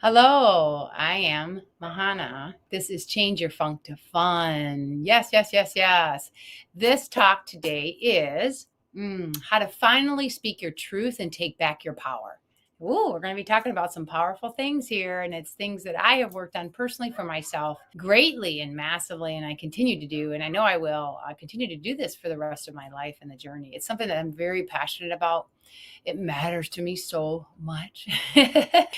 Hello, I am Mahana. This is Change Your Funk to Fun. Yes, yes, yes, yes. This talk today is how to finally speak your truth and take back your power. Ooh, we're going to be talking about some powerful things here, and it's things that I have worked on personally for myself greatly and massively, and I continue to do, and I know I will continue to do this for the rest of my life and the journey. It's something that I'm very passionate about. It matters to me so much.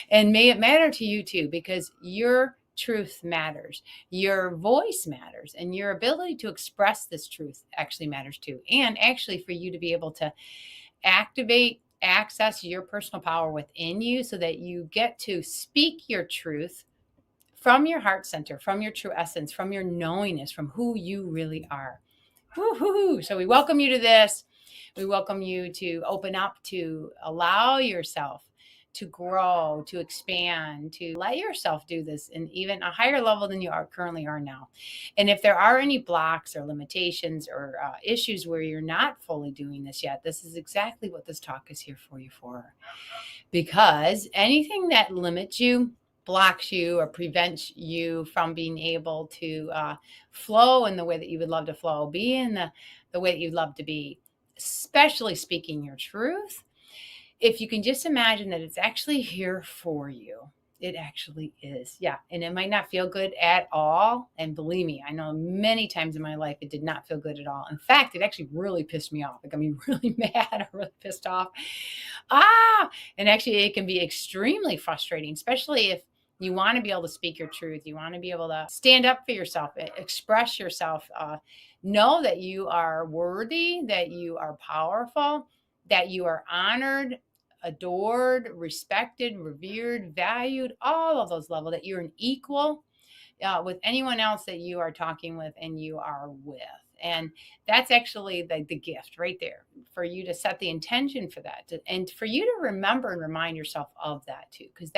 And may it matter to you too, because your truth matters. Your voice matters. And your ability to express this truth actually matters too. And actually, for you to be able to activate, access your personal power within you so that you get to speak your truth from your heart center, from your true essence, from your knowingness, from who you really are. Woo-hoo-hoo. So we welcome you to this. We welcome you to open up, to allow yourself to grow, to expand, to let yourself do this in even a higher level than you currently are now. And if there are any blocks or limitations or issues where you're not fully doing this yet, this is exactly what this talk is here for you for. Because anything that limits you, blocks you, or prevents you from being able to flow in the way that you would love to flow, be in the way that you'd love to be, especially speaking your truth. If you can just imagine that it's actually here for you, it actually is. Yeah. And it might not feel good at all. And believe me, I know many times in my life it did not feel good at all. In fact, it actually really pissed me off. It got me really mad or really pissed off. And actually, it can be extremely frustrating, especially if you want to be able to speak your truth. You want to be able to stand up for yourself, express yourself, know that you are worthy, that you are powerful, that you are honored, adored, respected, revered, valued, all of those levels, that you're an equal with anyone else that you are talking with and you are with. And that's actually the gift right there for you to set the intention for that and for you to remember and remind yourself of that too, because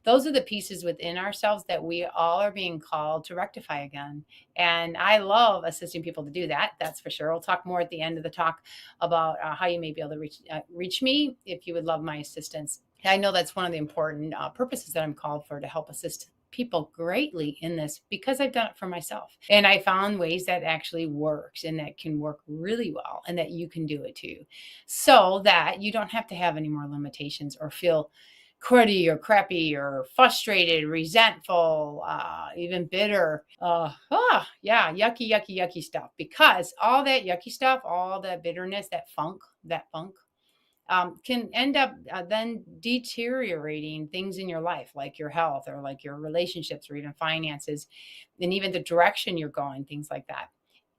those are the pieces within ourselves that we all are being called to rectify again. And I love assisting people to do that. That's for sure. We'll talk more at the end of the talk about how you may be able to reach me if you would love my assistance. I know that's one of the important purposes that I'm called for, to help assist people greatly in this, because I've done it for myself. And I found ways that actually works and that can work really well, and that you can do it too, so that you don't have to have any more limitations or feel cruddy or crappy or frustrated, resentful, even bitter. Yeah, yucky stuff. Because all that yucky stuff, all that bitterness, that funk can end up then deteriorating things in your life, like your health or like your relationships or even finances, and even the direction you're going, things like that.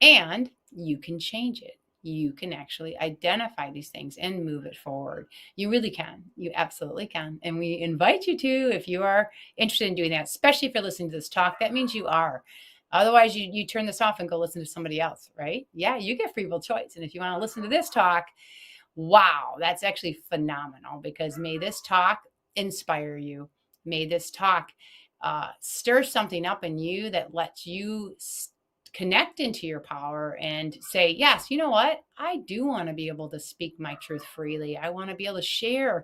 And you can change it. You can actually identify these things and move it forward. You really can. You absolutely can. And we invite you to, if you are interested in doing that, especially if you're listening to this talk, that means you are. Otherwise, you turn this off and go listen to somebody else, right? Yeah, you get free will choice. And if you want to listen to this talk, wow, that's actually phenomenal, because may this talk inspire you. May this talk stir something up in you that lets you connect into your power and say, yes, you know what? I do want to be able to speak my truth freely. I want to be able to share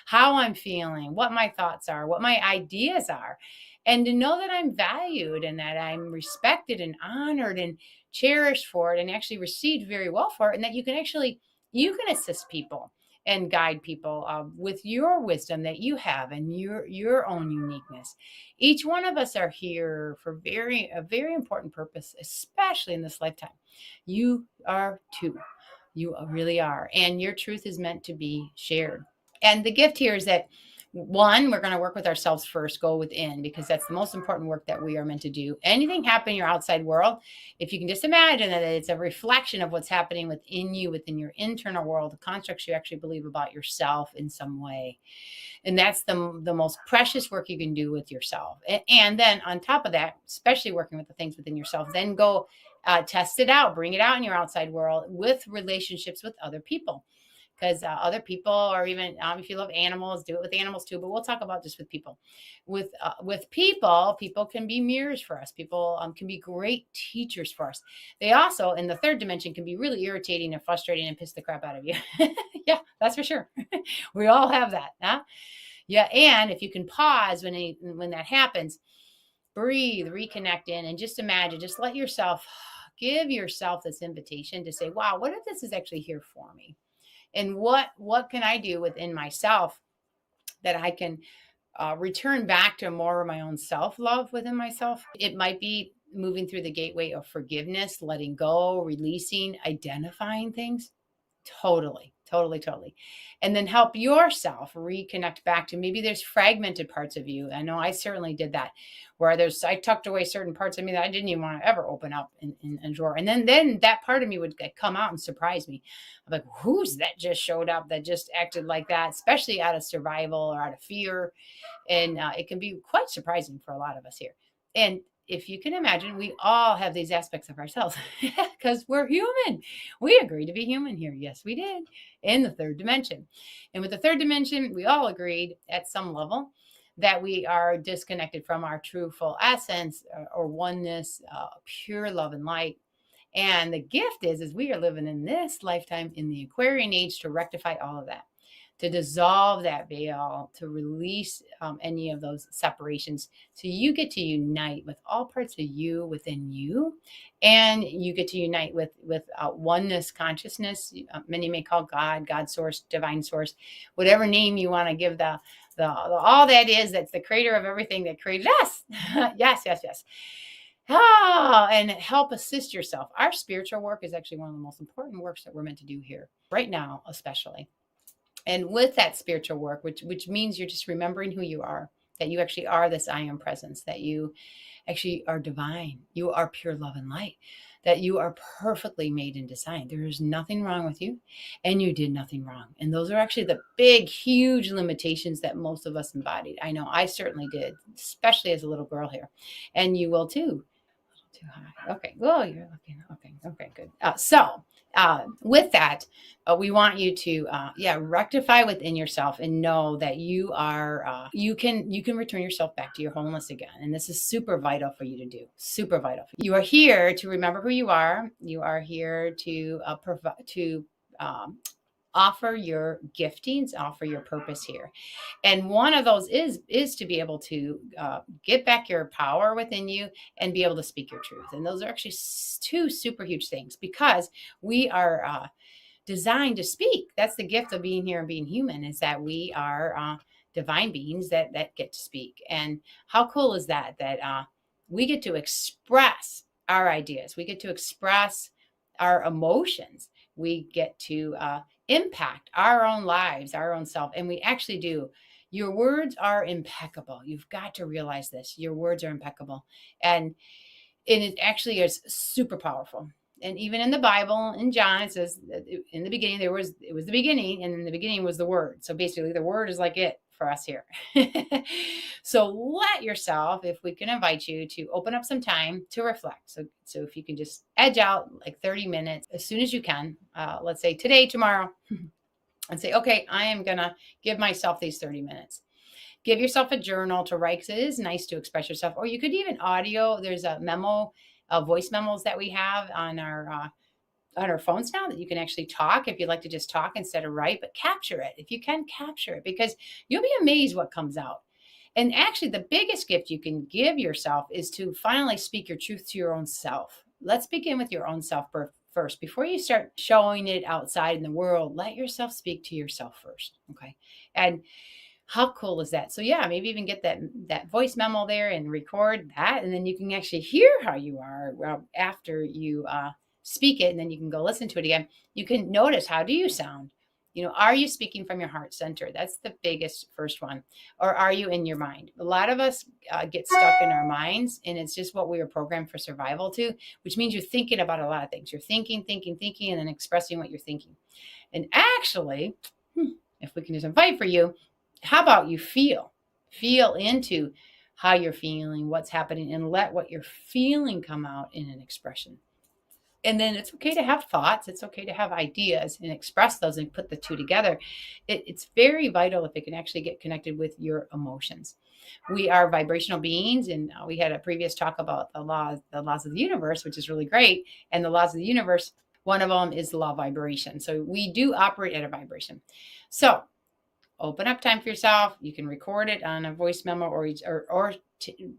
how I'm feeling, what my thoughts are, what my ideas are, and to know that I'm valued and that I'm respected and honored and cherished for it, and actually received very well for it, and that you can assist people and guide people with your wisdom that you have and your own uniqueness. Each one of us are here for a very important purpose, especially in this lifetime. You are too. You really are. And your truth is meant to be shared. And the gift here is that, one, we're going to work with ourselves first, go within, because that's the most important work that we are meant to do. Anything happen in your outside world, if you can just imagine that it's a reflection of what's happening within you, within your internal world, the constructs you actually believe about yourself in some way. And that's the most precious work you can do with yourself. And then on top of that, especially working with the things within yourself, then go test it out, bring it out in your outside world with relationships with other people, because other people, or even if you love animals, do it with animals too. But we'll talk about just with people. With people can be mirrors for us. People can be great teachers for us. They also, in the third dimension, can be really irritating and frustrating and piss the crap out of you. Yeah, that's for sure. We all have that. Huh? Yeah, and if you can pause when that happens, breathe, reconnect in, and just imagine, just let yourself give yourself this invitation to say, wow, what if this is actually here for me? And what can I do within myself that I can return back to more of my own self-love within myself? It might be moving through the gateway of forgiveness, letting go, releasing, identifying things. Totally, totally, totally. And then help yourself reconnect back to, maybe there's fragmented parts of you. I know I certainly did that, where I tucked away certain parts of me that I didn't even want to ever open up in a drawer. And then that part of me would come out and surprise me. I'm like, who's that just showed up that just acted like that, especially out of survival or out of fear. And it can be quite surprising for a lot of us here. And if you can imagine, we all have these aspects of ourselves because we're human. We agreed to be human here. Yes, we did, in the third dimension. And with the third dimension, we all agreed at some level that we are disconnected from our true full essence, or oneness, pure love and light. And the gift is we are living in this lifetime in the Aquarian age to rectify all of that, to dissolve that veil, to release any of those separations. So you get to unite with all parts of you within you, and you get to unite with oneness consciousness. Many may call God, God source, divine source, whatever name you want to give the all that is. That's the creator of everything that created us. Yes, yes, yes. And help assist yourself. Our spiritual work is actually one of the most important works that we're meant to do here right now, especially. And with that spiritual work, which means you're just remembering who you are, that you actually are this I am presence, that you actually are divine, you are pure love and light, that you are perfectly made and designed. There is nothing wrong with you, and you did nothing wrong. And those are actually the big, huge limitations that most of us embodied. I know I certainly did, especially as a little girl here, and you will too. Too high. Okay. Well, you're looking. Okay. Okay. Good. With that, we want you to, rectify within yourself and know that you are, you can return yourself back to your wholeness again. And this is super vital for you to do. Super vital. You are here to remember who you are. You are here to provide, to offer your giftings, offer your purpose here. And one of those is to be able to get back your power within you and be able to speak your truth. And those are actually two super huge things, because we are designed to speak. That's the gift of being here and being human, is that we are divine beings that get to speak. And how cool is that we get to express our ideas, we get to express our emotions, we get to impact our own lives, our own self. And we actually do. Your words are impeccable. You've got to realize this. Your words are impeccable. And it actually is super powerful. And even in the Bible, in John, it says that in the beginning, it was the beginning, and in the beginning was the Word. So basically, the Word is like it for us here. So let yourself, if we can invite you to open up some time to reflect. So if you can just edge out like 30 minutes as soon as you can, let's say today, tomorrow, and say, okay, I am going to give myself these 30 minutes. Give yourself a journal to write, because it is nice to express yourself. Or you could even audio. There's a memo, voice memos that we have on our phones now, that you can actually talk if you'd like to just talk instead of write, but capture it. If you can, capture it, because you'll be amazed what comes out. And actually, the biggest gift you can give yourself is to finally speak your truth to your own self. Let's begin with your own self first. Before you start showing it outside in the world, let yourself speak to yourself first. Okay. And how cool is that? So yeah, maybe even get that voice memo there and record that, and then you can actually hear how you are after you speak it, and then you can go listen to it again. You can notice, how do you sound? Are you speaking from your heart center? That's the biggest first one. Or are you in your mind? A lot of us get stuck in our minds, and it's just what we were programmed for survival to, which means you're thinking about a lot of things. You're thinking, and then expressing what you're thinking. And actually, if we can just invite for you, how about you feel into how you're feeling, what's happening, and let what you're feeling come out in an expression. And then it's okay to have thoughts. It's okay to have ideas and express those and put the two together. It's very vital if it can actually get connected with your emotions. We are vibrational beings, and we had a previous talk about the laws of the universe, which is really great. And the laws of the universe, one of them is the law of vibration. So we do operate at a vibration. So open up time for yourself. You can record it on a voice memo or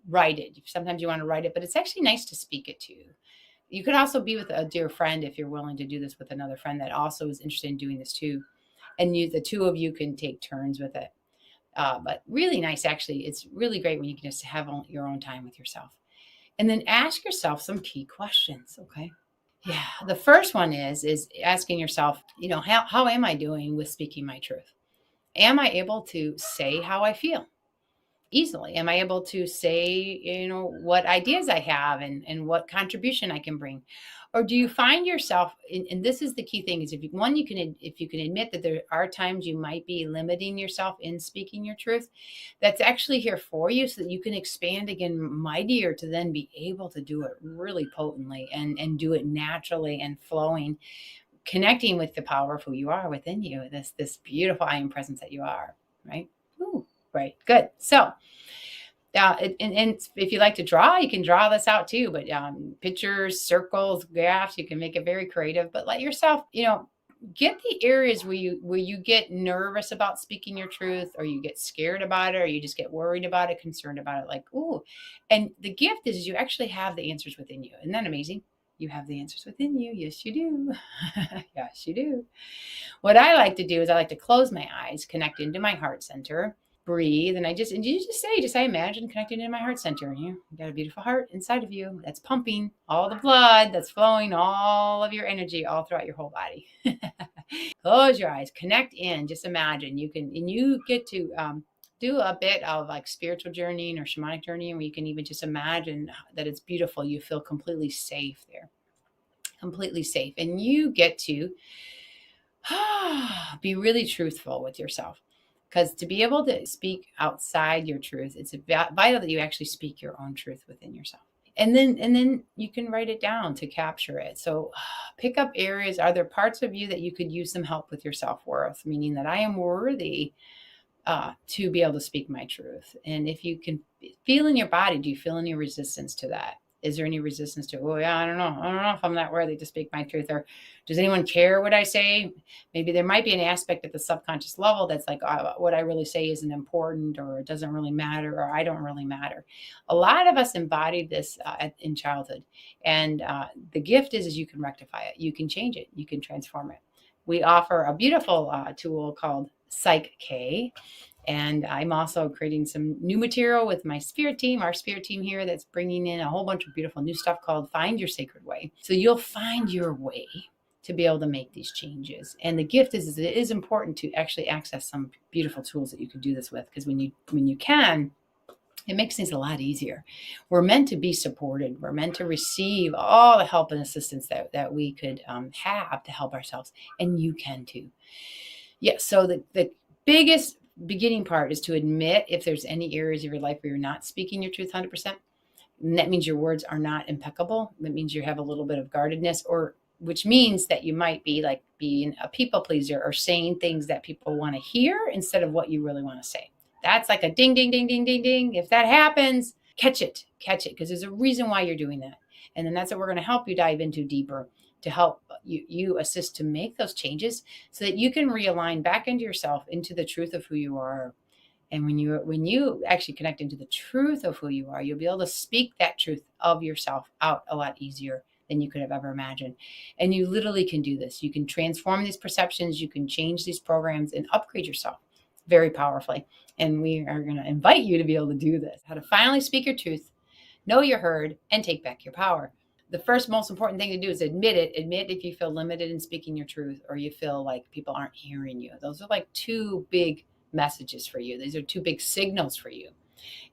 write it. Sometimes you want to write it, but it's actually nice to speak it to you. You could also be with a dear friend if you're willing to do this with another friend that also is interested in doing this too. And the two of you can take turns with it. But really nice, actually. It's really great when you can just have your own time with yourself. And then ask yourself some key questions, okay? Yeah. The first one is asking yourself, how am I doing with speaking my truth? Am I able to say how I feel easily? Am I able to say, what ideas I have and what contribution I can bring? Or do you find yourself, and this is the key thing, is if you can admit that there are times you might be limiting yourself in speaking your truth, that's actually here for you so that you can expand again mightier to then be able to do it really potently and do it naturally and flowing, connecting with the power of who you are within you, this beautiful I am presence that you are, right? Ooh, right, good. So and if you like to draw, you can draw this out too, but pictures, circles, graphs, you can make it very creative, but let yourself, get the areas where you get nervous about speaking your truth, or you get scared about it, or you just get worried about it, concerned about it, like, ooh. And the gift is you actually have the answers within you. Isn't that amazing? You have the answers within you. Yes, you do. Yes, you do. What I like to do is I like to close my eyes, connect into my heart center, breathe, and you just say, imagine connecting into my heart center. You got a beautiful heart inside of you that's pumping all the blood, that's flowing all of your energy all throughout your whole body. Close your eyes, connect in, just imagine. You get to do a bit of like spiritual journeying or shamanic journeying, where you can even just imagine that it's beautiful. You feel completely safe there, completely safe. And you get to be really truthful with yourself. Because to be able to speak outside your truth, it's vital that you actually speak your own truth within yourself. And then you can write it down to capture it. So pick up areas. Are there parts of you that you could use some help with your self-worth? Meaning that I am worthy to be able to speak my truth. And if you can feel in your body, do you feel any resistance to that? Is there any resistance to, oh yeah, I don't know if I'm that worthy to speak my truth, or does anyone care what I say? Maybe there might be an aspect at the subconscious level that's like, what I really say isn't important, or it doesn't really matter, or I don't really matter. A lot of us embodied this in childhood. And the gift is you can rectify it. You can change it. You can transform it. We offer a beautiful tool called Psych K. And I'm also creating some new material with my spirit team, our spirit team here, that's bringing in a whole bunch of beautiful new stuff called Find Your Sacred Way. So you'll find your way to be able to make these changes. And the gift is it is important to actually access some beautiful tools that you can do this with, because when you can, it makes things a lot easier. We're meant to be supported. We're meant to receive all the help and assistance that we could have to help ourselves. And you can too. Yeah, so the biggest beginning part is to admit if there's any areas of your life where you're not speaking your truth 100%. And that means your words are not impeccable. That means you have a little bit of guardedness, or which means that you might be like being a people pleaser or saying things that people want to hear instead of what you really want to say. That's like a ding, ding, ding, ding, ding, ding. If that happens, catch it, because there's a reason why you're doing that. And then that's what we're going to help you dive into deeper, to help you assist to make those changes so that you can realign back into yourself, into the truth of who you are. And when you actually connect into the truth of who you are, you'll be able to speak that truth of yourself out a lot easier than you could have ever imagined. And you literally can do this. You can transform these perceptions, you can change these programs and upgrade yourself very powerfully. And we are going to invite you to be able to do this. How to finally speak your truth, know you're heard, and take back your power. The first most important thing to do is admit it. Admit if you feel limited in speaking your truth, or you feel like people aren't hearing you. Those are like two big messages for you. These are two big signals for you.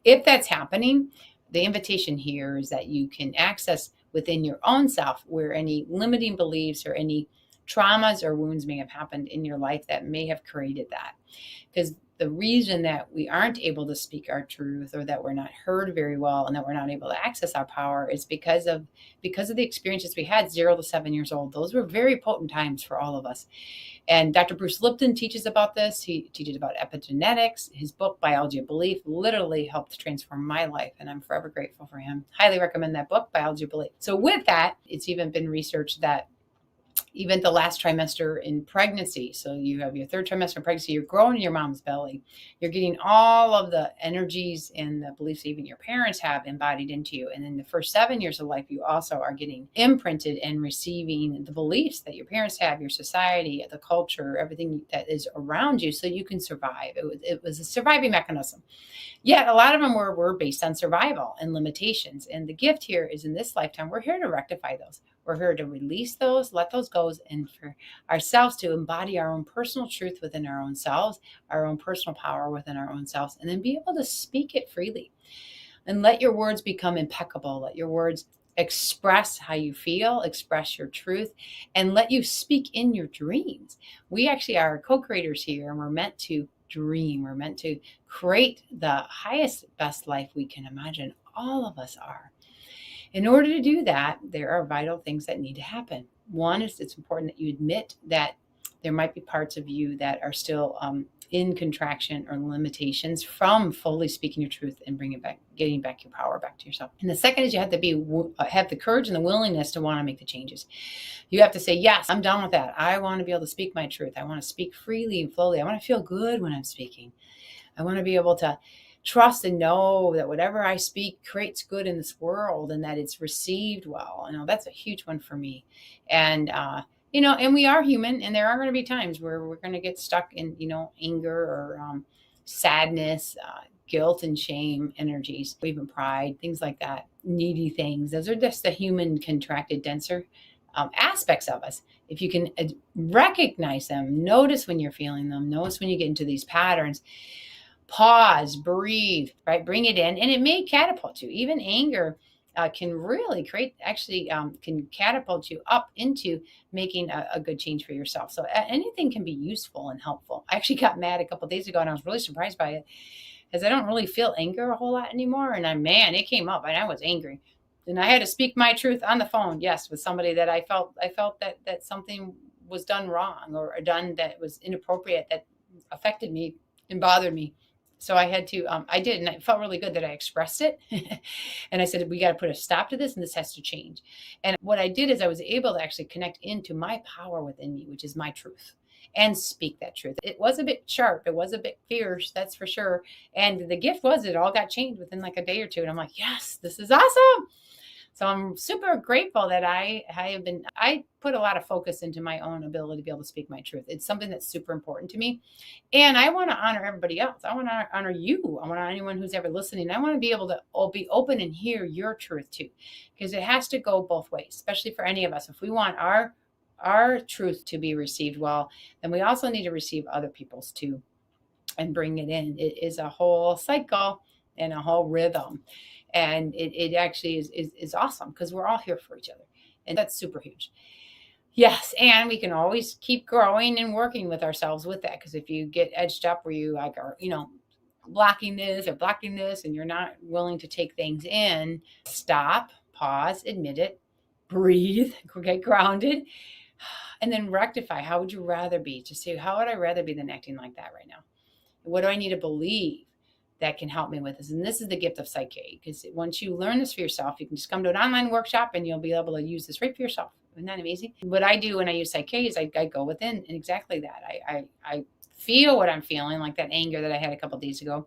If that's happening, the invitation here is that you can access within your own self where any limiting beliefs or any traumas or wounds may have happened in your life that may have created that. Because the reason that we aren't able to speak our truth, or that we're not heard very well, and that we're not able to access our power, is because of the experiences we had 0 to 7 years old. Those were very potent times for all of us. And Dr. Bruce Lipton teaches about this. He teaches about epigenetics. His book, Biology of Belief, literally helped transform my life, and I'm forever grateful for him. Highly recommend that book, Biology of Belief. So with that, it's even been researched that even the last trimester in pregnancy. So you have your third trimester in pregnancy, you're growing in your mom's belly. You're getting all of the energies and the beliefs even your parents have embodied into you. And in the first 7 years of life, you also are getting imprinted and receiving the beliefs that your parents have, your society, the culture, everything that is around you, so you can survive. It was a surviving mechanism. Yet a lot of them were based on survival and limitations. And the gift here is, in this lifetime, we're here to rectify those. We're here to release those, let those go, and for ourselves to embody our own personal truth within our own selves, our own personal power within our own selves, and then be able to speak it freely. And let your words become impeccable. Let your words express how you feel, express your truth, and let you speak in your dreams. We actually are co-creators here, and we're meant to dream. We're meant to create the highest, best life we can imagine. All of us are. In order to do that, there are vital things that need to happen. One is, it's important that you admit that there might be parts of you that are still in contraction or limitations from fully speaking your truth and bringing back, getting back your power back to yourself. And the second is, you have to have the courage and the willingness to want to make the changes. You have to say, yes, I'm done with that. I want to be able to speak my truth. I want to speak freely and flowly. I want to feel good when I'm speaking. I want to be able to trust and know that whatever I speak creates good in this world and that it's received well. That's a huge one for me. And, and we are human, and there are going to be times where we're going to get stuck in, anger or sadness, guilt and shame energies, even pride, things like that, needy things. Those are just the human, contracted, denser aspects of us. If you can recognize them, notice when you're feeling them, notice when you get into these patterns, pause, breathe, right? Bring it in, and it may catapult you. Even anger can really can catapult you up into making a good change for yourself. So anything can be useful and helpful. I actually got mad a couple of days ago, and I was really surprised by it, because I don't really feel anger a whole lot anymore. And it came up, and I was angry, and I had to speak my truth on the phone. Yes, with somebody that I felt that something was done wrong or done that was inappropriate, that affected me and bothered me. So I had to, I did, and it felt really good that I expressed it. And I said, we got to put a stop to this, and this has to change. And what I did is I was able to actually connect into my power within me, which is my truth, and speak that truth. It was a bit sharp. It was a bit fierce, that's for sure. And the gift was, it all got changed within like a day or two. And I'm like, yes, this is awesome. So I'm super grateful that I put a lot of focus into my own ability to be able to speak my truth. It's something that's super important to me. And I want to honor everybody else. I want to honor you. I want to honor anyone who's ever listening. I want to be able to be open and hear your truth too, because it has to go both ways, especially for any of us. If we want our truth to be received well, then we also need to receive other people's too and bring it in. It is a whole cycle and a whole rhythm. And it actually is awesome, because we're all here for each other. And that's super huge. Yes, and we can always keep growing and working with ourselves with that. Because if you get edged up where you are, blocking this, and you're not willing to take things in, stop, pause, admit it, breathe, get grounded, and then rectify. How would you rather be? Just say, how would I rather be than acting like that right now? What do I need to believe that can help me with this? And this is the gift of Psyche, because once you learn this for yourself, you can just come to an online workshop and you'll be able to use this right for yourself. Isn't that amazing? What I do when I use Psyche is I go within, and exactly that. I feel what I'm feeling, like that anger that I had a couple of days ago.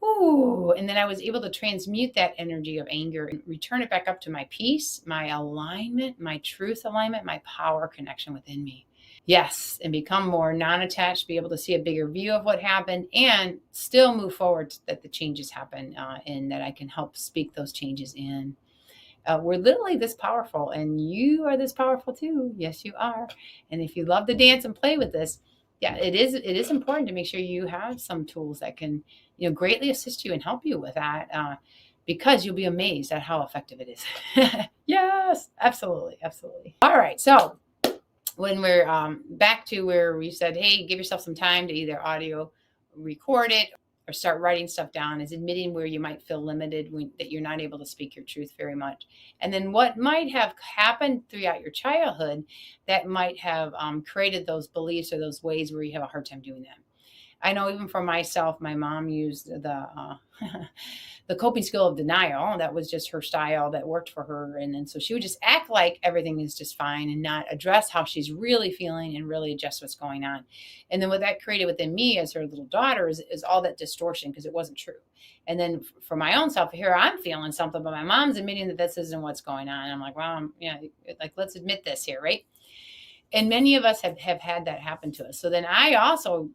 Ooh, and then I was able to transmute that energy of anger and return it back up to my peace, my alignment, my truth alignment, my power connection within me. Yes, and become more non-attached, be able to see a bigger view of what happened, and still move forward, that the changes happen, and that I can help speak those changes in. We're literally this powerful, and you are this powerful too. Yes, you are. And if you love to dance and play with this, yeah, it is important to make sure you have some tools that can, greatly assist you and help you with that, because you'll be amazed at how effective it is. Yes, absolutely. Absolutely. All right. So when we're back to where we said, hey, give yourself some time to either audio record it or start writing stuff down, is admitting where you might feel limited, that you're not able to speak your truth very much. And then what might have happened throughout your childhood that might have created those beliefs or those ways where you have a hard time doing that. I know even for myself, my mom used the coping skill of denial. That was just her style that worked for her. And so she would just act like everything is just fine and not address how she's really feeling and really adjust what's going on. And then what that created within me as her little daughter is all that distortion because it wasn't true. And then for my own self, here I'm feeling something, but my mom's admitting that this isn't what's going on. I'm like, well, like, let's admit this here, right? And many of us have had that happen to us. So then I also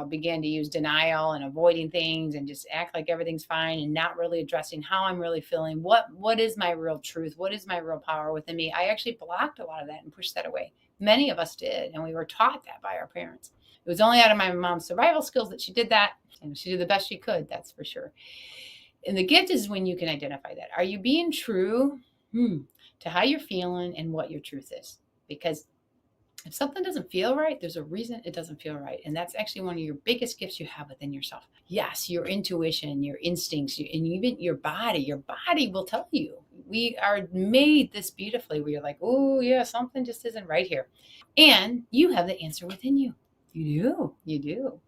began to use denial and avoiding things and just act like everything's fine and not really addressing how I'm really feeling. What is my real truth? What is my real power within me? I actually blocked a lot of that and pushed that away. Many of us did, and we were taught that by our parents. It was only out of my mom's survival skills that she did that, and she did the best she could, that's for sure. And the gift is when you can identify that. Are you being true to how you're feeling and what your truth is? Because if something doesn't feel right, there's a reason it doesn't feel right. And that's actually one of your biggest gifts you have within yourself. Yes, your intuition, your instincts, and even your body will tell you. We are made this beautifully where you're like, oh, yeah, something just isn't right here. And you have the answer within you. You do.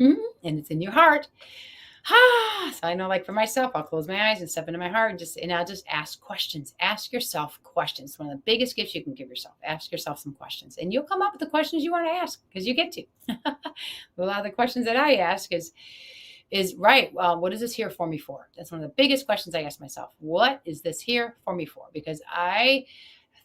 And it's in your heart. So I know, like for myself, I'll close my eyes and step into my heart and I'll just ask questions. Ask yourself questions. One of the biggest gifts you can give yourself. Ask yourself some questions, and you'll come up with the questions you want to ask because you get to. A lot of the questions that I ask is right. Well, what is this here for me for? That's one of the biggest questions I ask myself. What is this here for me for? Because I,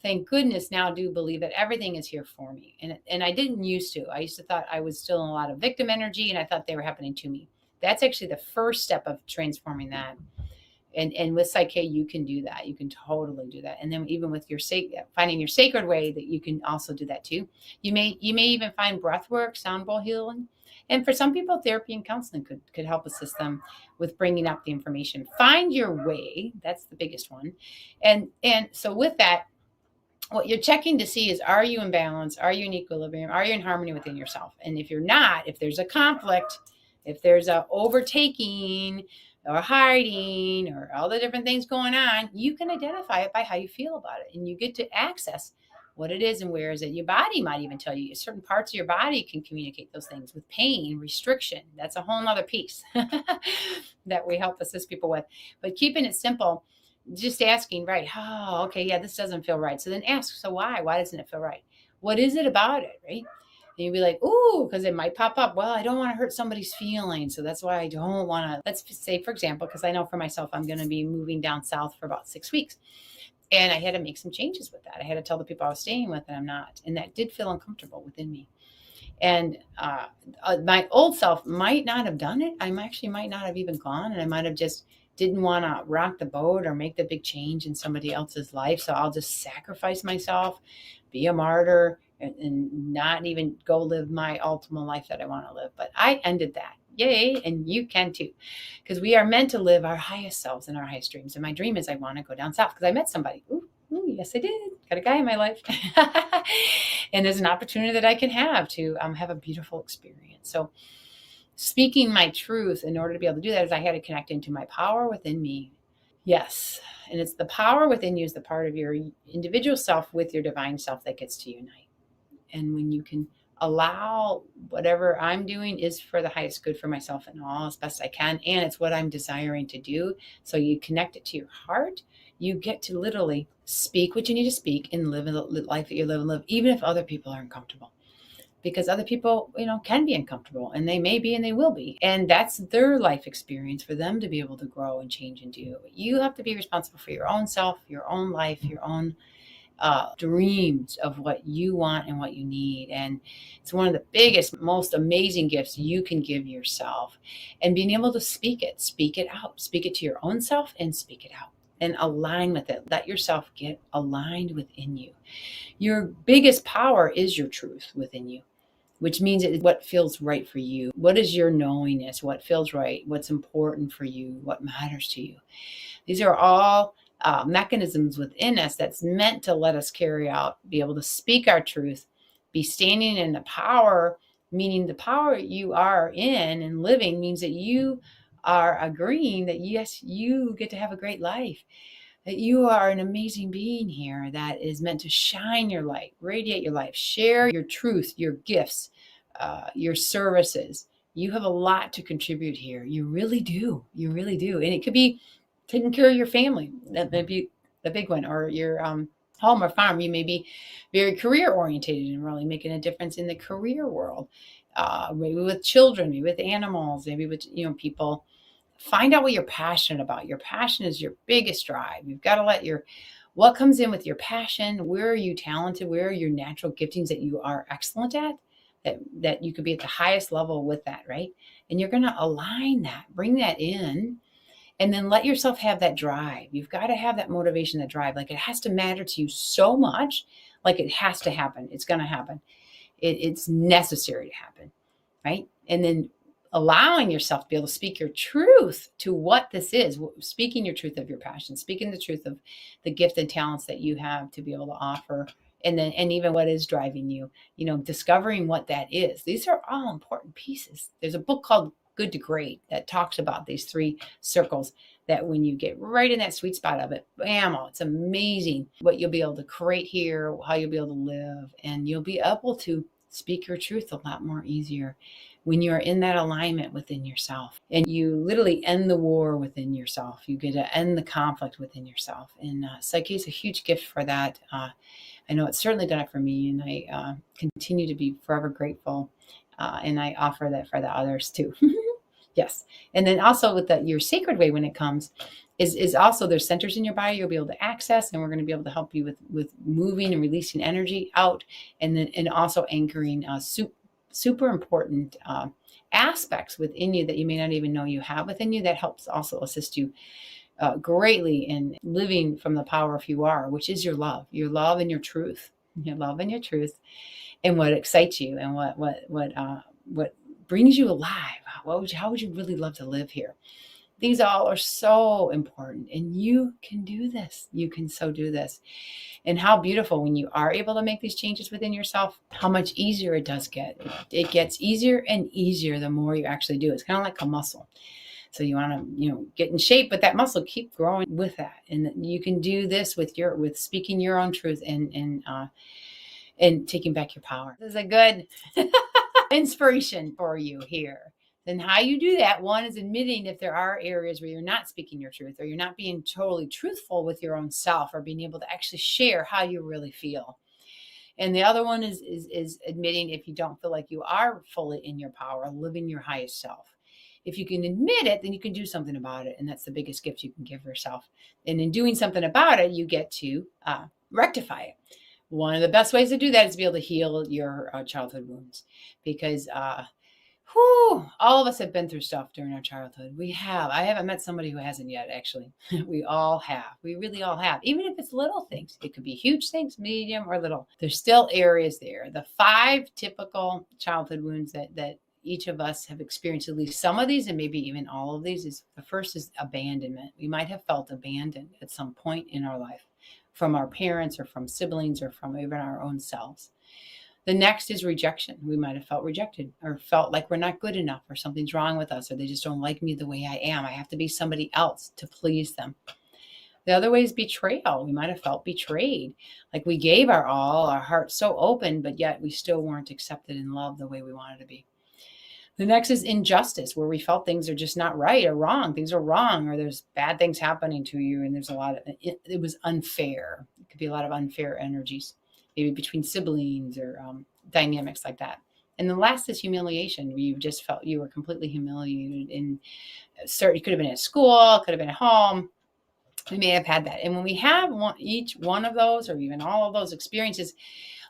thank goodness, now do believe that everything is here for me. And I didn't used to. I used to thought I was still in a lot of victim energy, and I thought they were happening to me. That's actually the first step of transforming that. And with Psyche, you can do that. You can totally do that. And then even with your finding your sacred way, that you can also do that too. You may even find breath work, sound bowl healing. And for some people, therapy and counseling could help assist them with bringing up the information. Find your way. That's the biggest one. And so with that, what you're checking to see is, are you in balance? Are you in equilibrium? Are you in harmony within yourself? And if you're not, if there's a conflict, if there's a overtaking or hiding or all the different things going on, you can identify it by how you feel about it. And you get to access what it is and where is it. Your body might even tell you. Certain parts of your body can communicate those things with pain, restriction. That's a whole nother piece that we help assist people with. But keeping it simple, just asking, right? Oh, okay, yeah, this doesn't feel right. So then ask, so why? Why doesn't it feel right? What is it about it, right? And you'd be like, ooh, because it might pop up. Well, I don't want to hurt somebody's feelings. So that's why I don't want to. Let's say, for example, because I know for myself, I'm going to be moving down south for about 6 weeks. And I had to make some changes with that. I had to tell the people I was staying with that I'm not. And that did feel uncomfortable within me. And my old self might not have done it. I actually might not have even gone. And I might have just didn't want to rock the boat or make the big change in somebody else's life. So I'll just sacrifice myself, be a martyr, and not even go live my ultimate life that I want to live. But I ended that. Yay. And you can too, because we are meant to live our highest selves and our highest dreams. And my dream is I want to go down south because I met somebody. Ooh, yes, I did. Got a guy in my life. And there's an opportunity that I can have to have a beautiful experience. So speaking my truth, in order to be able to do that, is I had to connect into my power within me. Yes. And it's the power within you is the part of your individual self with your divine self that gets to unite. And when you can allow whatever I'm doing is for the highest good for myself and all as best I can, and it's what I'm desiring to do. So you connect it to your heart. You get to literally speak what you need to speak and live the life that you live, even if other people are uncomfortable. Because other people, can be uncomfortable, and they may be and they will be. And that's their life experience for them to be able to grow and change and do. You have to be responsible for your own self, your own life, your own dreams of what you want and what you need. And it's one of the biggest, most amazing gifts you can give yourself. And being able to speak it out, speak it to your own self and speak it out and align with it. Let yourself get aligned within you. Your biggest power is your truth within you, which means it's what feels right for you. What is your knowingness? What feels right? What's important for you? What matters to you? These are all mechanisms within us that's meant to let us carry out, be able to speak our truth, be standing in the power, meaning the power you are in and living means that you are agreeing that, yes, you get to have a great life, that you are an amazing being here that is meant to shine your light, radiate your life, share your truth, your gifts, your services, You have a lot to contribute here. You really do. You really do. And it could be taking care of your family. That may be the big one, or your home or farm. You may be very career orientated and really making a difference in the career world. Maybe with children, maybe with animals, maybe with people. Find out what you're passionate about. Your passion is your biggest drive. You've got to let what comes in with your passion. Where are you talented? Where are your natural giftings that you are excellent at? That you could be at the highest level with that, right? And you're going to align that, bring that in, and then let yourself have that drive. You've got to have that motivation, that drive. Like, it has to matter to you so much, like it has to happen. It's going to happen. It's necessary to happen, right? And then allowing yourself to be able to speak your truth to what this is, speaking your truth of your passion, speaking the truth of the gift and talents that you have to be able to offer. And even what is driving you, discovering what that is. These are all important pieces. There's a book called Good to Great that talks about these 3 circles, that when you get right in that sweet spot of it, bam, it's amazing what you'll be able to create here, how you'll be able to live, and you'll be able to speak your truth a lot more easier when you're in that alignment within yourself, and you literally end the war within yourself. You get to end the conflict within yourself. And Psyche is a huge gift for that. I know it's certainly done it for me, and I continue to be forever grateful. And I offer that for the others too. Yes. And then also with your sacred way, when it comes, is also there's centers in your body you'll be able to access, and we're going to be able to help you with moving and releasing energy out, and also anchoring super important aspects within you that you may not even know you have within you. That helps also assist you greatly in living from the power of who you are, which is your love and your truth, and what excites you, and what brings you alive. How would you really love to live here? These all are so important, and you can do this. You can so do this. And how beautiful when you are able to make these changes within yourself, how much easier it does get. It gets easier and easier the more you actually do. It's kind of like a muscle. So you want to, get in shape, but that muscle keep growing with that. And you can do this with speaking your own truth and taking back your power. This is a good inspiration for you here. Then how you do that, one is admitting if there are areas where you're not speaking your truth, or you're not being totally truthful with your own self, or being able to actually share how you really feel. And the other one is admitting if you don't feel like you are fully in your power, living your highest self. If you can admit it, then you can do something about it. And that's the biggest gift you can give yourself. And in doing something about it, you get to rectify it. One of the best ways to do that is to be able to heal your childhood wounds, because all of us have been through stuff during our childhood. We have. I haven't met somebody who hasn't yet, actually. We all have. We really all have. Even if it's little things. It could be huge things, medium or little. There's still areas there. The 5 typical childhood wounds that each of us have experienced, at least some of these, and maybe even all of these, is the first is abandonment. We might have felt abandoned at some point in our life from our parents, or from siblings, or from even our own selves. The next is rejection. We might have felt rejected, or felt like we're not good enough, or something's wrong with us, or they just don't like me the way I am. I have to be somebody else to please them. The other way is betrayal. We might have felt betrayed, like we gave our all, our heart so open, but yet we still weren't accepted and loved the way we wanted to be. The next is injustice, where we felt things are just not right or wrong. Things are wrong, or there's bad things happening to you, and there's it was unfair. It could be a lot of unfair energies, maybe between siblings, or dynamics like that. And the last is humiliation, where you just felt you were completely humiliated. And it could have been at school, could have been at home. We may have had that. And when we have each one of those, or even all of those experiences,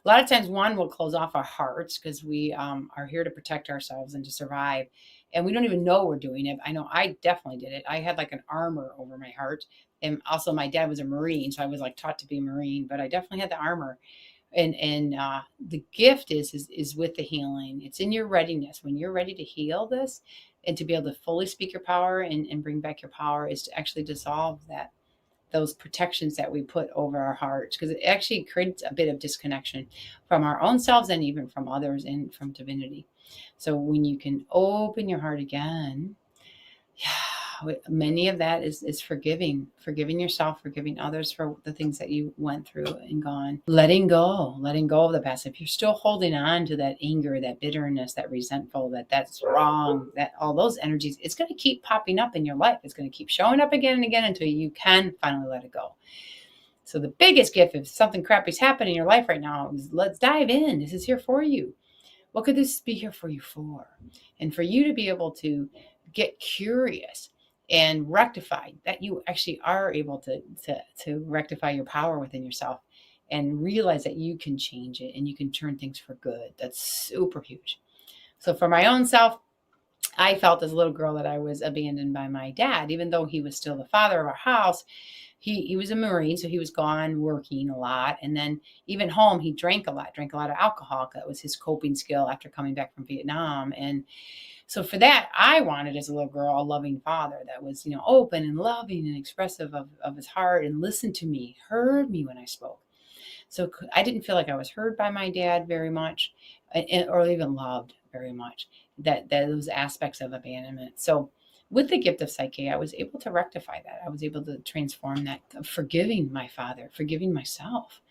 a lot of times one will close off our hearts, because we are here to protect ourselves and to survive. And we don't even know we're doing it. I know I definitely did it. I had like an armor over my heart. And also my dad was a Marine, so I was like taught to be a Marine, but I definitely had the armor. And the gift is with the healing. It's in your readiness. When you're ready to heal this, and to be able to fully speak your power and bring back your power, is to actually dissolve those protections that we put over our hearts, because it actually creates a bit of disconnection from our own selves, and even from others, and from divinity. So when you can open your heart again, many of that is forgiving yourself, forgiving others for the things that you went through and gone, letting go of the past. If you're still holding on to that anger, that bitterness, that resentful, that's wrong, that all those energies, it's going to keep popping up in your life. It's going to keep showing up again and again until you can finally let it go. So the biggest gift, if something crappy's happening in your life right now, is let's dive in. This is here for you. What could this be here for you for? And for you to be able to get curious and rectify that, you actually are able to rectify your power within yourself and realize that you can change it and you can turn things for good. That's super huge. So for my own self, I felt as a little girl that I was abandoned by my dad, even though he was still the father of our house. He was a Marine, so he was gone working a lot. And then even home, he drank a lot of alcohol. That was his coping skill after coming back from Vietnam. And so for that, I wanted as a little girl, a loving father that was, open and loving and expressive of his heart and listened to me, heard me when I spoke. So I didn't feel like I was heard by my dad very much or even loved very much, that those aspects of abandonment. So with the gift of Psyche, I was able to rectify that. I was able to transform that, forgiving my father, forgiving myself,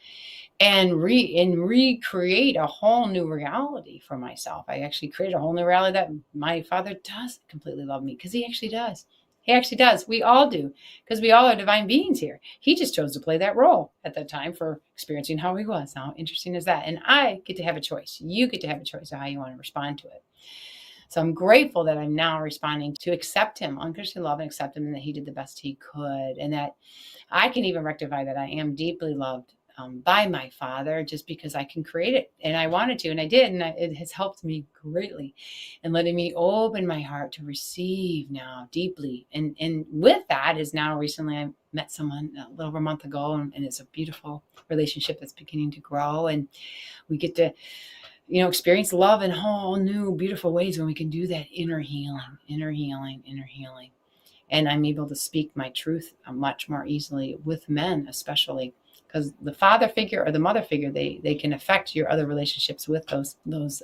and recreate a whole new reality for myself. I actually created a whole new reality that my father does completely love me, because he actually does. He actually does. We all do, because we all are divine beings here. He just chose to play that role at that time for experiencing how he was. How interesting is that? And I get to have a choice. You get to have a choice of how you want to respond to it. So I'm grateful that I'm now responding to accept him, unconditionally love and accept him, and that he did the best he could. And that I can even rectify that I am deeply loved by my father, just because I can create it. And I wanted to, and I did. And it has helped me greatly in letting me open my heart to receive now deeply. And with that is now recently I met someone a little over a month ago, and it's a beautiful relationship that's beginning to grow. And we get to experience love in whole new, beautiful ways when we can do that inner healing. And I'm able to speak my truth much more easily with men, especially because the father figure or the mother figure, they can affect your other relationships with those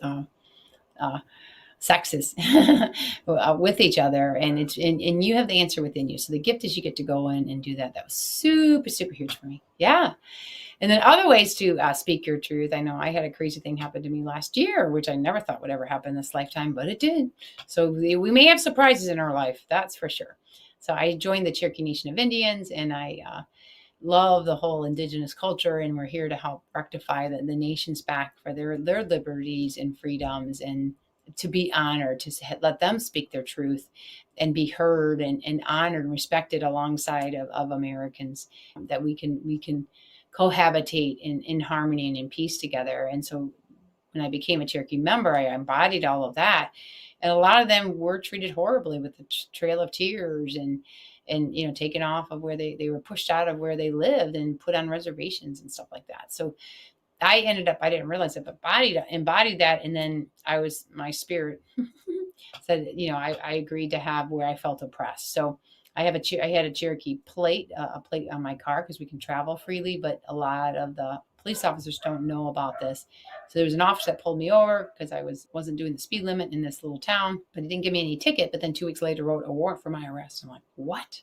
sexes with each other. And you have the answer within you. So the gift is you get to go in and do that. That was super, super huge for me. Yeah. And then other ways to speak your truth. I know I had a crazy thing happen to me last year, which I never thought would ever happen this lifetime, but it did. So we may have surprises in our life, that's for sure. So I joined the Cherokee Nation of Indians, and I love the whole indigenous culture, and we're here to help rectify the nations back for their liberties and freedoms, and to be honored, to let them speak their truth and be heard and honored and respected alongside of Americans, that we can cohabitate in harmony and in peace together. And so when I became a Cherokee member, I embodied all of that. And a lot of them were treated horribly with the trail of tears and taken off of where they were pushed out of where they lived and put on reservations and stuff like that. So I didn't realize it, but embodied that. And then my spirit said, I agreed to have where I felt oppressed. So I had a Cherokee plate, a plate on my car, because we can travel freely, but a lot of the police officers don't know about this. So there was an officer that pulled me over because I wasn't doing the speed limit in this little town, but he didn't give me any ticket. But then 2 weeks later wrote a warrant for my arrest. I'm like, what?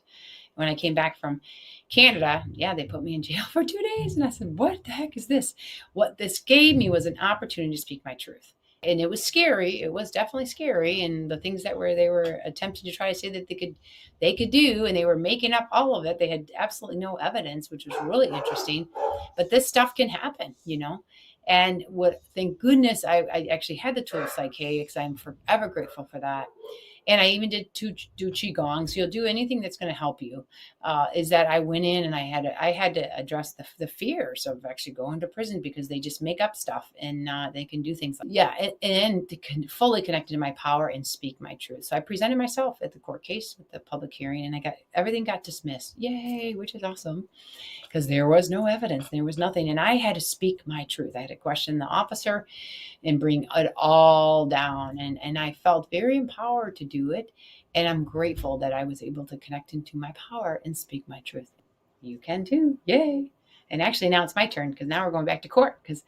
When I came back from Canada, they put me in jail for 2 days. And I said, what the heck is this? What this gave me was an opportunity to speak my truth. And it was scary. It was definitely scary. And the things that they were attempting to try to say that they could do, and they were making up all of it. They had absolutely no evidence, which was really interesting. But this stuff can happen, And thank goodness I actually had the tool of Psyche, because I'm forever grateful for that. And I even did do Qigong. So you'll do anything that's going to help you. Is that I went in and I had to address the fears of actually going to prison, because they just make up stuff, and they can do things. And to fully connect to my power and speak my truth. So I presented myself at the court case with the public hearing, and everything got dismissed. Yay, which is awesome, because there was no evidence. There was nothing. And I had to speak my truth. I had to question the officer and bring it all down. And I felt very empowered to do it. And I'm grateful that I was able to connect into my power and speak my truth. You can too. Yay. And actually now it's my turn, because now we're going back to court, because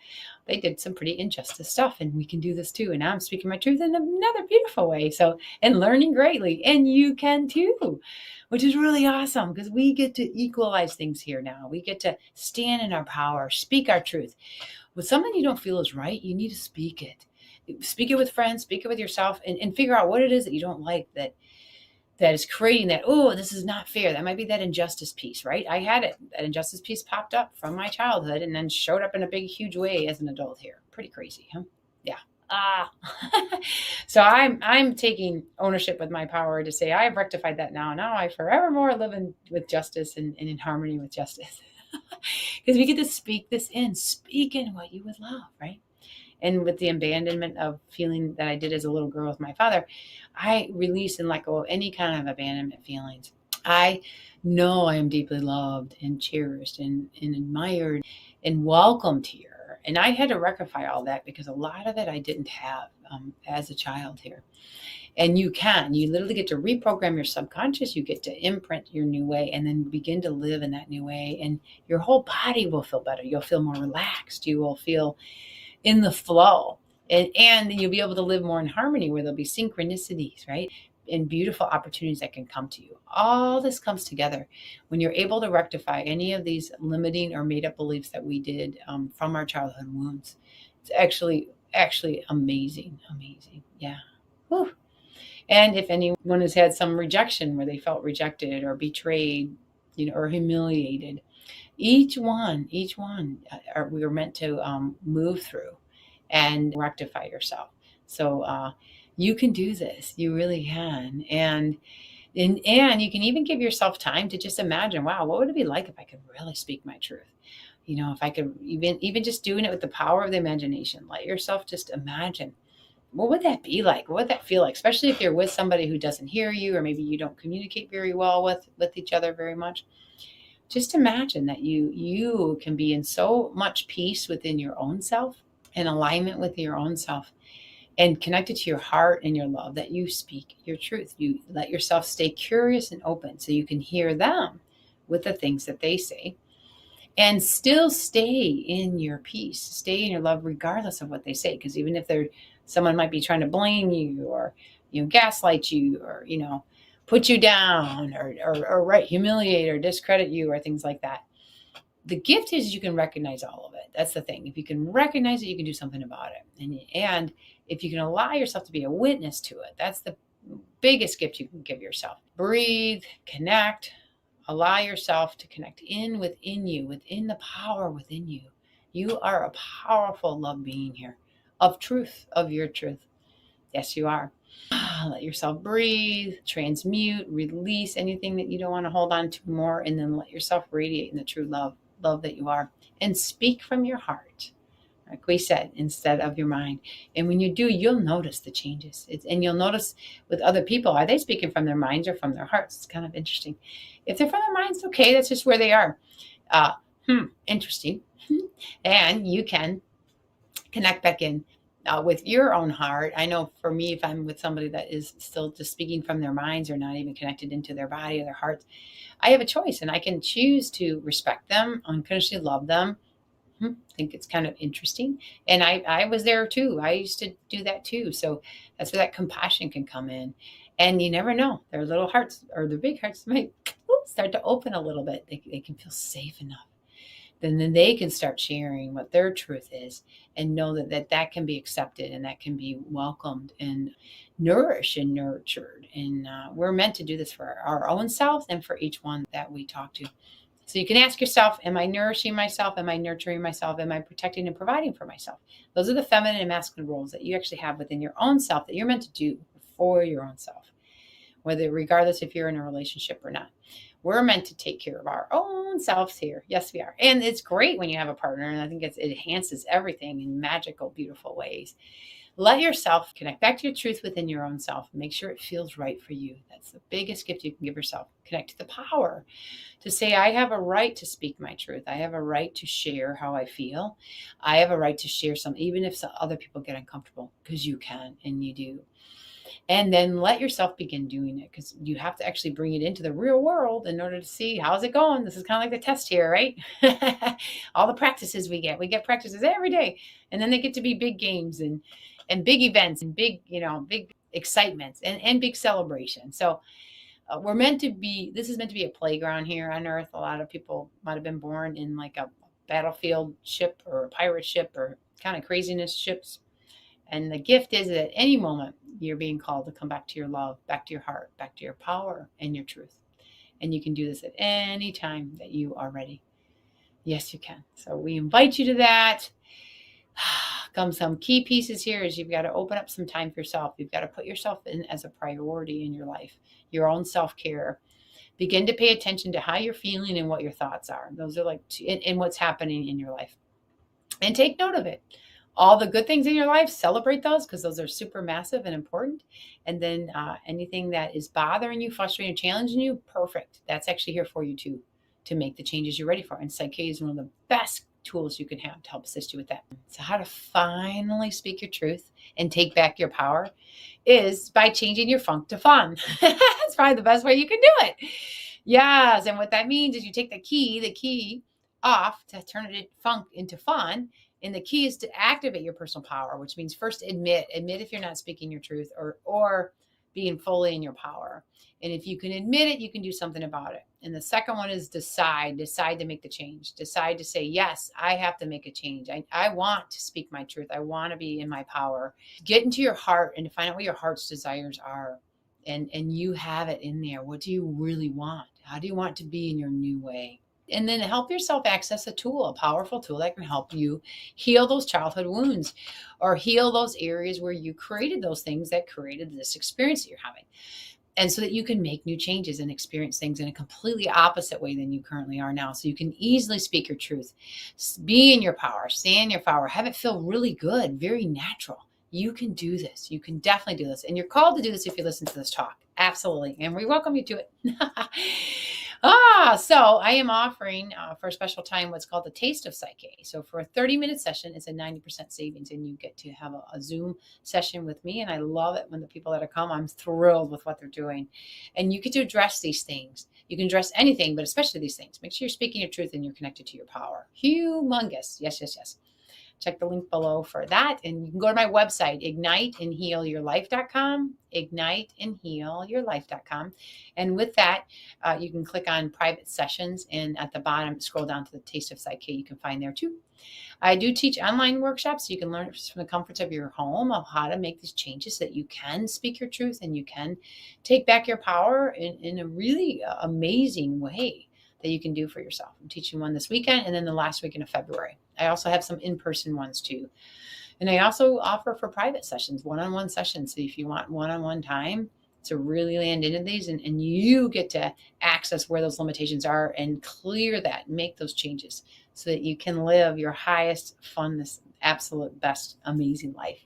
they did some pretty injustice stuff, and we can do this too. And now I'm speaking my truth in another beautiful way. So, and learning greatly, and you can too, which is really awesome, because we get to equalize things here now. We get to stand in our power, speak our truth. With something you don't feel is right, you need to speak it. Speak it with friends, speak it with yourself, and figure out what it is that you don't like, that is creating that, oh, this is not fair. That might be that injustice piece, right? I had it. That injustice piece popped up from my childhood and then showed up in a big, huge way as an adult here. Pretty crazy, huh? Yeah. So I'm taking ownership with my power to say I've rectified that now. Now I forevermore live with justice and in harmony with justice. Because we get to speak this in. Speak in what you would love, right? And with the abandonment of feeling that I did as a little girl with my father, I release and let go of any kind of abandonment feelings. I know I am deeply loved and cherished and admired and welcomed here. And I had to rectify all that, because a lot of it I didn't have as a child here. And you literally get to reprogram your subconscious. You get to imprint your new way and then begin to live in that new way. And your whole body will feel better. You'll feel more relaxed. You will feel in the flow, and you'll be able to live more in harmony, where there'll be synchronicities, right? And beautiful opportunities that can come to you. All this comes together when you're able to rectify any of these limiting or made up beliefs that we did from our childhood wounds. It's actually amazing. Yeah. Whew. And if anyone has had some rejection, where they felt rejected or betrayed, or humiliated, each one we were meant to move through and rectify yourself. So you can do this. You really can. And you can even give yourself time to just imagine, wow, what would it be like if I could really speak my truth? If I could even just doing it with the power of the imagination. Let yourself just imagine, what would that be like? What would that feel like? Especially if you're with somebody who doesn't hear you, or maybe you don't communicate very well with each other very much. Just imagine that you can be in so much peace within your own self, in alignment with your own self, and connected to your heart and your love, that you speak your truth. You let yourself stay curious and open, so you can hear them with the things that they say, and still stay in your peace, stay in your love, regardless of what they say. Because even if someone might be trying to blame you, or gaslight you, or put you down, or right, humiliate or discredit you, or things like that. The gift is you can recognize all of it. That's the thing. If you can recognize it, you can do something about it. And if you can allow yourself to be a witness to it, that's the biggest gift you can give yourself. Breathe, connect, allow yourself to connect within you, within the power within you. You are a powerful love being here, of truth, of your truth. Yes, you are. Let yourself breathe, transmute, release anything that you don't want to hold on to more, and then let yourself radiate in the true love that you are, and speak from your heart, like we said, instead of your mind. And when you do, you'll notice the changes. And you'll notice with other people, are they speaking from their minds or from their hearts? It's kind of interesting. If they're from their minds, okay, that's just where they are. Interesting. And you can connect back in with your own heart. I know for me, if I'm with somebody that is still just speaking from their minds, or not even connected into their body or their hearts, I have a choice, and I can choose to respect them, unconditionally love them. I think it's kind of interesting. And I was there too. I used to do that too. So that's where that compassion can come in. And you never know, their little hearts or their big hearts might start to open a little bit. They can feel safe enough. Then they can start sharing what their truth is, and know that can be accepted, and that can be welcomed and nourished and nurtured. And we're meant to do this for our own selves and for each one that we talk to. So you can ask yourself, am I nourishing myself? Am I nurturing myself? Am I protecting and providing for myself? Those are the feminine and masculine roles that you actually have within your own self, that you're meant to do for your own self, regardless if you're in a relationship or not. We're meant to take care of our own selves here. Yes, we are. And it's great when you have a partner. And I think it enhances everything in magical, beautiful ways. Let yourself connect back to your truth within your own self. Make sure it feels right for you. That's the biggest gift you can give yourself. Connect to the power to say, I have a right to speak my truth. I have a right to share how I feel. I have a right to share something, even if some other people get uncomfortable, because you can and you do. And then let yourself begin doing it, because you have to actually bring it into the real world in order to see how's it going. This is kind of like the test here, right? All the practices we get practices every day, and then they get to be big games and big events and big, big excitements and big celebrations. So we're meant to be, this is meant to be a playground here on earth. A lot of people might have been born in like a battlefield ship or a pirate ship or kind of craziness ships. And the gift is that at any moment you're being called to come back to your love, back to your heart, back to your power and your truth. And you can do this at any time that you are ready. Yes, you can. So we invite you to that. Come some key pieces here is you've got to open up some time for yourself. You've got to put yourself in as a priority in your life, your own self-care. Begin to pay attention to how you're feeling and what your thoughts are. Those are like, and what's happening in your life. And take note of it. All the good things in your life, celebrate those, because those are super massive and important. And then anything that is bothering you, frustrating, challenging you, perfect. That's actually here for you too, to make the changes you're ready for. And Psyche is one of the best tools you can have to help assist you with that. So how to finally speak your truth and take back your power is by changing your funk to fun. That's probably the best way you can do it. Yes. And what that means is you take the key off to turn it funk into fun. And the key is to activate your personal power, which means first admit if you're not speaking your truth or being fully in your power. And if you can admit it, you can do something about it. And the second one is decide to make the change, decide to say, yes, I have to make a change. I want to speak my truth. I want to be in my power. Get into your heart and to find out what your heart's desires are. And you have it in there. What do you really want? How do you want to be in your new way? And then help yourself access a powerful tool that can help you heal those childhood wounds or heal those areas where you created those things that created this experience that you're having. And so that you can make new changes and experience things in a completely opposite way than you currently are now. So you can easily speak your truth, be in your power, stay in your power, have it feel really good, very natural. You can do this. You can definitely do this. And you're called to do this if you listen to this talk. Absolutely. And we welcome you to it. So I am offering for a special time what's called the Taste of Psyche. So for a 30-minute session, it's a 90% savings, and you get to have a Zoom session with me. And I love it when the people that come, I'm thrilled with what they're doing. And you get to address these things. You can address anything, but especially these things. Make sure you're speaking your truth and you're connected to your power. Humongous. Yes, yes, yes. Check the link below for that. And you can go to my website, igniteandhealyourlife.com, igniteandhealyourlife.com. And with that, you can click on private sessions. And at the bottom, scroll down to the Taste of Psyche. You can find there too. I do teach online workshops. So you can learn from the comforts of your home of how to make these changes so that you can speak your truth and you can take back your power in a really amazing way that you can do for yourself. I'm teaching one this weekend and then the last weekend of February. I also have some in-person ones too. And I also offer for private sessions, one-on-one sessions. So if you want one-on-one time to really land into these and you get to access where those limitations are and clear that, make those changes so that you can live your highest, funnest, absolute best, amazing life.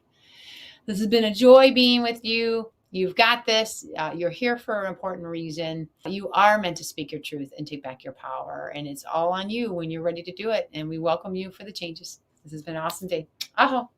This has been a joy being with you. You've got this. You're here for an important reason. You are meant to speak your truth and take back your power. And it's all on you when you're ready to do it. And we welcome you for the changes. This has been an awesome day. Aho.